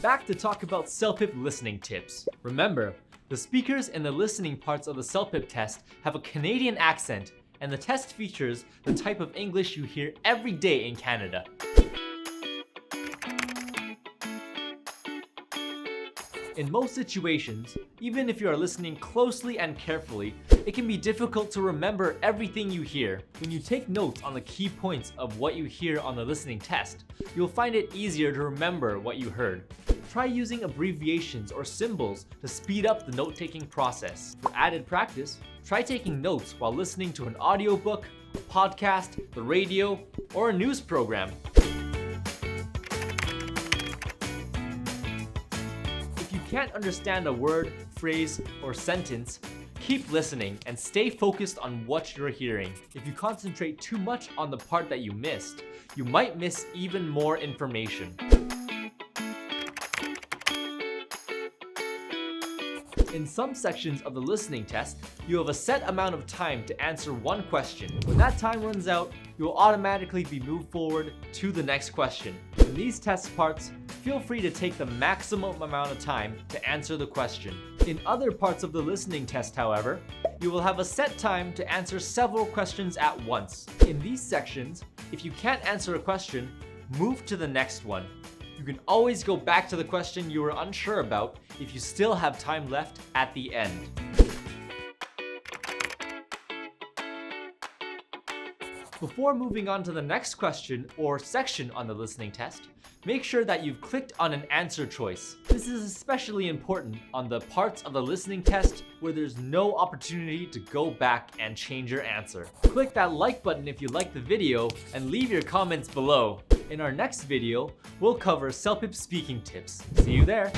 back to talk about CELPIP listening tips. Remember, the speakers and the listening parts of the CELPIP test have a Canadian accent, and the test features the type of English you hear every day in Canada. In most situations, even if you are listening closely and carefully, it can be difficult to remember everything you hear. When you take notes on the key points of what you hear on the listening test, you'll find it easier to remember what you heard. Try using abbreviations or symbols to speed up the note-taking process. For added practice, try taking notes while listening to an audiobook, a podcast, the radio, or a news program. If you can't understand a word, phrase, or sentence, keep listening and stay focused on what you're hearing. If you concentrate too much on the part that you missed, you might miss even more information. In some sections of the listening test, you have a set amount of time to answer one question. When that time runs out, you will automatically be moved forward to the next question. In these test parts, feel free to take the maximum amount of time to answer the question. In other parts of the listening test, however, you will have a set time to answer several questions at once. In these sections, if you can't answer a question, move to the next one. You can always go back to the question you were unsure about if you still have time left at the end. Before moving on to the next question or section on the listening test, make sure that you've clicked on an answer choice. This is especially important on the parts of the listening test where there's no opportunity to go back and change your answer. Click that like button if you liked the video and leave your comments below. In our next video, we'll cover CELPIP speaking tips. See you there!